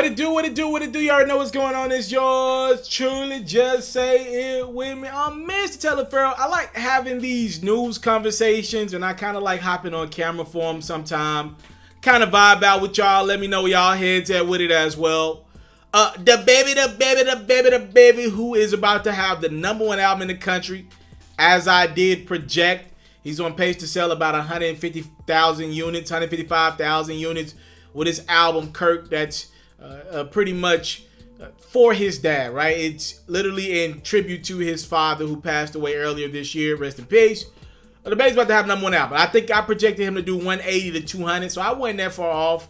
What it do, what it do, what it do? You already know what's going on. It's yours truly. Just say it with me. I'm Mr. TALIAFERRO. I like having these news conversations, and I kind of like hopping on camera for them sometime. Kind of vibe out with y'all. Let me know where y'all heads at with it as well. The baby who is about to have the #1 album in the country, as I did project. He's on pace to sell about 150,000 units, 155,000 units with his album Kirk. That's pretty much for his dad, right? It's literally in tribute to his father who passed away earlier this year. Rest in peace. The baby's about to have #1 album. I think I projected him to do 180 to 200, so I wasn't that far off.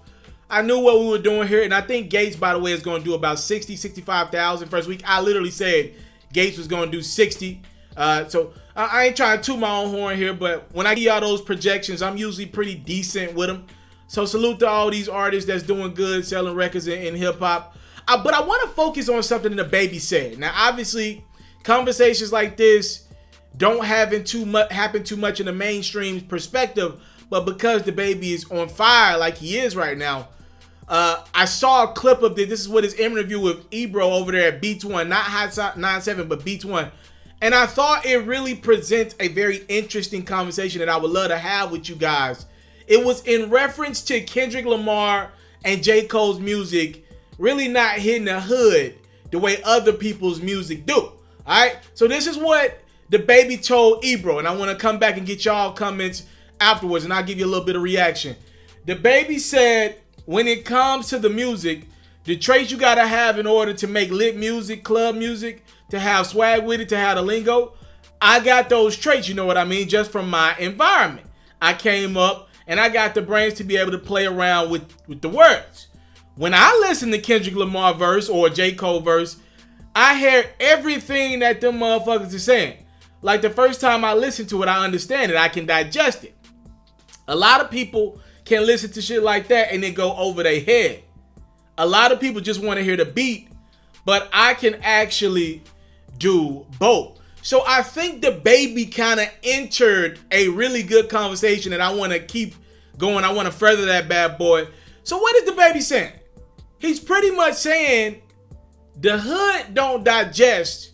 I knew what we were doing here, and I think Gates, by the way, is going to do about 60, 65,000 first week. I literally said Gates was going to do 60. So I ain't trying to toot my own horn here, but when I give y'all those projections, I'm usually pretty decent with them. So salute to all these artists that's doing good, selling records in hip-hop. But I want to focus on something that the baby said. Now, obviously, conversations like this don't happen too much in the mainstream perspective, but because the baby is on fire like he is right now, I saw a clip of this. This is what his interview with Ebro over there at Beats One, not Hot 97, but Beats One. And I thought it really presents a very interesting conversation that I would love to have with you guys. It was in reference to Kendrick Lamar and J. Cole's music really not hitting the hood the way other people's music do. All right, so this is what the baby told Ebro, and I want to come back and get y'all comments afterwards, and I'll give you a little bit of reaction. The baby said, when it comes to the music, the traits you gotta have in order to make lit music, club music, to have swag with it, to have the lingo, I got those traits, you know what I mean, just from my environment. I came up and I got the brains to be able to play around with the words. When I listen to Kendrick Lamar verse or J. Cole verse, I hear everything that them motherfuckers are saying. Like the first time I listen to it, I understand it. I can digest it. A lot of people can listen to shit like that and then go over their head. A lot of people just want to hear the beat, but I can actually do both. So I think the baby kind of entered a really good conversation and I want to keep going. I want to further that bad boy. So what is the baby saying? He's pretty much saying the hood don't digest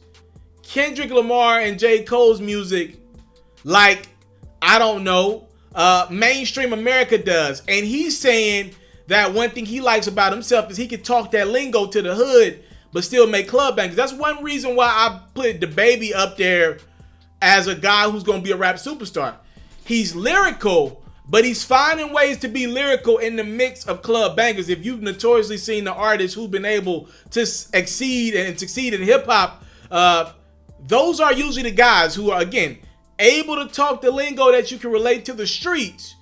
Kendrick Lamar and J. Cole's music like, I don't know, mainstream America does. And he's saying that one thing he likes about himself is he can talk that lingo to the hood but still make club bangers. That's one reason why I put the baby up there as a guy who's going to be a rap superstar. He's lyrical, but he's finding ways to be lyrical in the mix of club bangers. If you've notoriously seen the artists who've been able to succeed in hip-hop, those are usually the guys who are, again, able to talk the lingo that you can relate to the streets,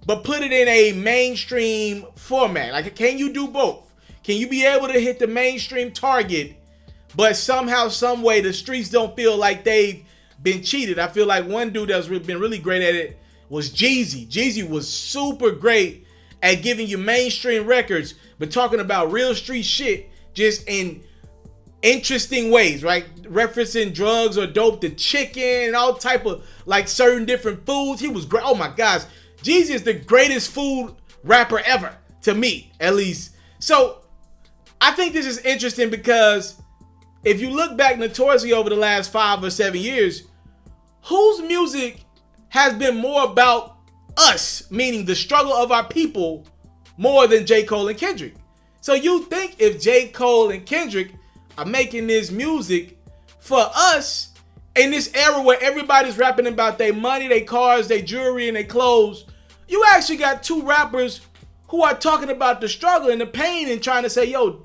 but put it in a mainstream format. Like, can you do both? Can you be able to hit the mainstream target, but somehow, some way, the streets don't feel like they've been cheated? I feel like one dude that's been really great at it was Jeezy. Jeezy was super great at giving you mainstream records, but talking about real street shit just in interesting ways, right? Referencing drugs or dope to chicken and all type of like certain different foods. He was great. Oh my gosh. Jeezy is the greatest food rapper ever, to me, at least. So I think this is interesting because if you look back notoriously over the last 5 or 7 years, whose music has been more about us, meaning the struggle of our people, more than J. Cole and Kendrick? So you think if J. Cole and Kendrick are making this music for us in this era where everybody's rapping about their money, their cars, their jewelry, and their clothes, you actually got two rappers who are talking about the struggle and the pain and trying to say, yo,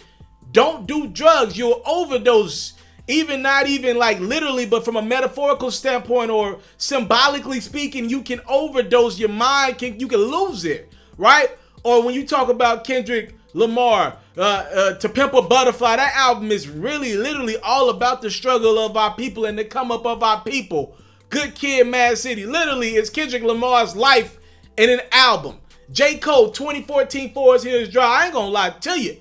don't do drugs, you'll overdose. Not even like literally, but from a metaphorical standpoint or symbolically speaking, you can overdose. Your mind you can lose it, right? Or when you talk about Kendrick Lamar, To Pimp a Butterfly, that album is really literally all about the struggle of our people and the come up of our people. Good Kid, Mad City, literally it's Kendrick Lamar's life in an album. J. Cole, 2014 Forest Hills Drive. I ain't gonna lie to you,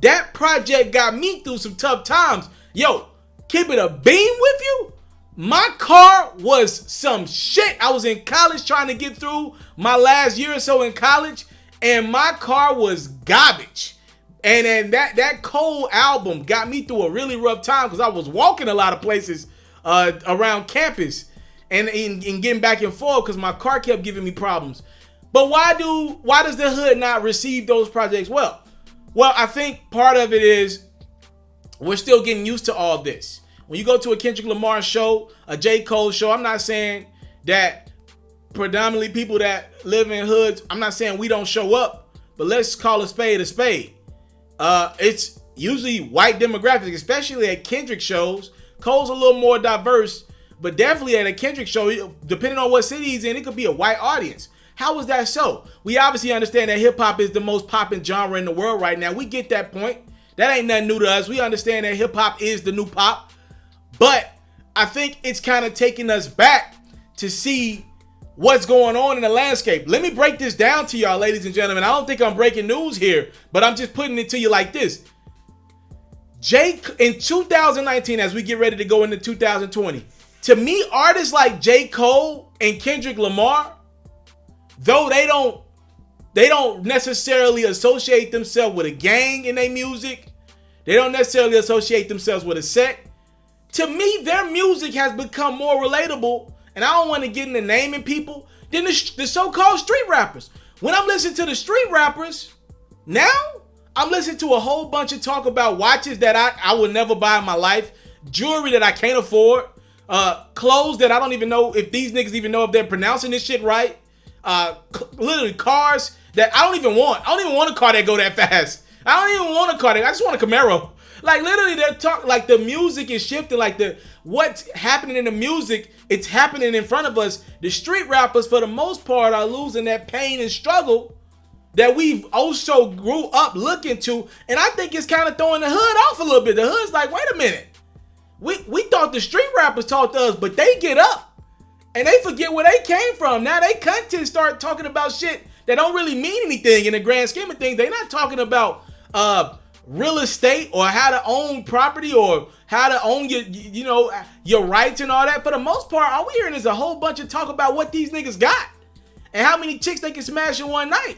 that project got me through some tough times. Yo, keep it a beam with you. My car was some shit. I was in college trying to get through my last year or so in college, and my car was garbage. And then that Cole album got me through a really rough time because I was walking a lot of places around campus and getting back and forth because my car kept giving me problems. But why does the hood not receive those projects well? Well, I think part of it is we're still getting used to all this. When you go to a Kendrick Lamar show, a J. Cole show, I'm not saying that predominantly people that live in hoods, I'm not saying we don't show up, but let's call a spade a spade. It's usually white demographics, especially at Kendrick shows. Cole's a little more diverse, but definitely at a Kendrick show, depending on what city he's in, it could be a white audience. How is that so? We obviously understand that hip hop is the most popping genre in the world right now. We get that point. That ain't nothing new to us. We understand that hip hop is the new pop. But I think it's kind of taking us back to see what's going on in the landscape. Let me break this down to y'all, ladies and gentlemen. I don't think I'm breaking news here, but I'm just putting it to you like this. In 2019, as we get ready to go into 2020, to me, artists like J. Cole and Kendrick Lamar, though they don't necessarily associate themselves with a gang in their music, they don't necessarily associate themselves with a sect. To me, their music has become more relatable, and I don't want to get into naming people, than the so-called street rappers. When I'm listening to the street rappers, now I'm listening to a whole bunch of talk about watches that I would never buy in my life, jewelry that I can't afford, clothes that I don't even know if these niggas even know if they're pronouncing this shit right, literally cars that I don't even want. I don't even want a car that go that fast. I don't even want a car I just want a Camaro. Like literally they're talking like the music is shifting, like what's happening in the music, it's happening in front of us. The street rappers for the most part are losing that pain and struggle that we've also grew up looking to. And I think it's kind of throwing the hood off a little bit. The hood's like, wait a minute. We thought the street rappers taught us, but they get up and they forget where they came from. Now they content start talking about shit that don't really mean anything in the grand scheme of things. They're not talking about real estate or how to own property or how to own your rights and all that. For the most part, all we hearing is a whole bunch of talk about what these niggas got and how many chicks they can smash in one night.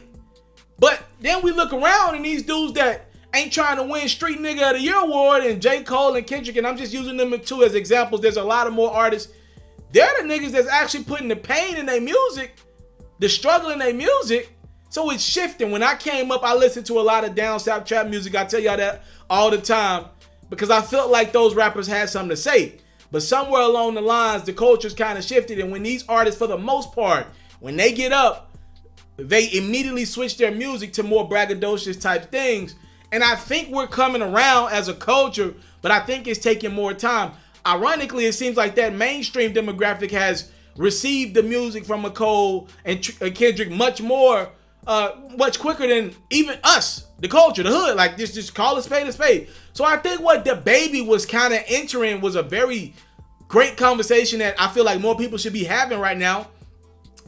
But then we look around and these dudes that ain't trying to win Street Nigga of the Year award, and J. Cole and Kendrick, and I'm just using them two as examples. There's a lot of more artists. They're the niggas that's actually putting the pain in their music, the struggle in their music. So it's shifting. When I came up, I listened to a lot of down south trap music. I tell y'all that all the time because I felt like those rappers had something to say. But somewhere along the lines, the culture's kind of shifted. And when these artists, for the most part, when they get up, they immediately switch their music to more braggadocious type things. And I think we're coming around as a culture, but I think it's taking more time. Ironically, it seems like that mainstream demographic has received the music from a Cole and Kendrick much quicker than even us, the culture, the hood. Like just call a spade a spade. So I think what the baby was kind of entering was a very great conversation that I feel like more people should be having right now.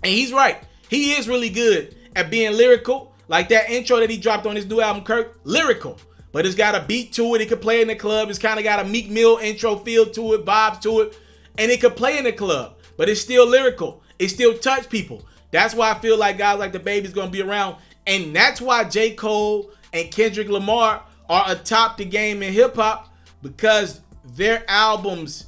And he's right. He is really good at being lyrical. Like that intro that he dropped on his new album, Kirk, lyrical. But it's got a beat to it. It could play in the club. It's kind of got a Meek Mill intro feel to it, vibes to it. And it could play in the club. But it's still lyrical. It still touch people. That's why I feel like guys like the baby's going to be around. And that's why J. Cole and Kendrick Lamar are atop the game in hip hop, because their albums,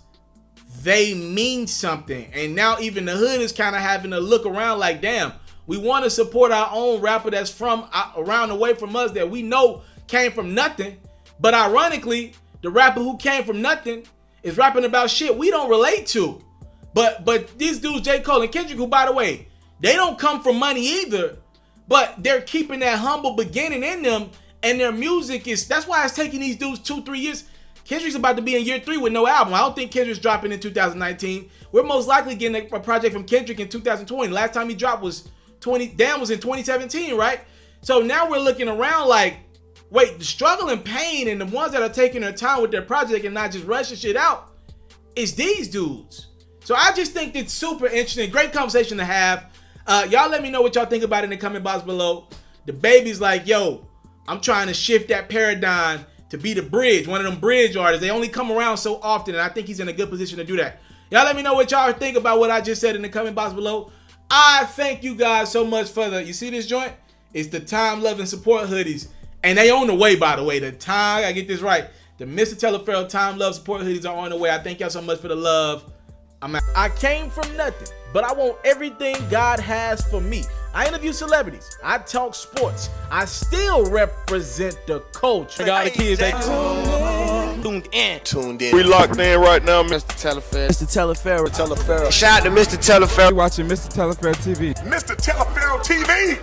they mean something. And now even the hood is kind of having to look around like, damn, we want to support our own rapper that's from around the way from us that we know came from nothing. But ironically, the rapper who came from nothing is rapping about shit we don't relate to. But these dudes, J. Cole and Kendrick, who, by the way, they don't come from money either, but they're keeping that humble beginning in them, and their music that's why it's taking these dudes 2-3 years. Kendrick's about to be in year 3 with no album. I don't think Kendrick's dropping in 2019. We're most likely getting a project from Kendrick in 2020. Last time he dropped was Damn was in 2017, right? So now we're looking around like, wait, the struggle and pain and the ones that are taking their time with their project and not just rushing shit out is these dudes. So I just think it's super interesting. Great conversation to have. Y'all let me know what y'all think about it in the comment box below. The baby's like, yo, I'm trying to shift that paradigm to be the bridge, one of them bridge artists. They only come around so often, and I think he's in a good position to do that. Y'all let me know what y'all think about what I just said in the comment box below. I thank you guys so much for you see this joint? It's the Time, Love, and Support hoodies. And they on the way, by the way. The time, I get this right. The Mr. Taliaferro Time Love Support hoodies are on the way. I thank y'all so much for the love. I'm out. I came from nothing, but I want everything God has for me. I interview celebrities. I talk sports. I still represent the culture. All the kids, they tuned in. We locked in right now, Mr. Mr. Taliaferro. Shout out to Mr. Taliaferro. Watching Mr. Taliaferro TV. Mr. Taliaferro TV.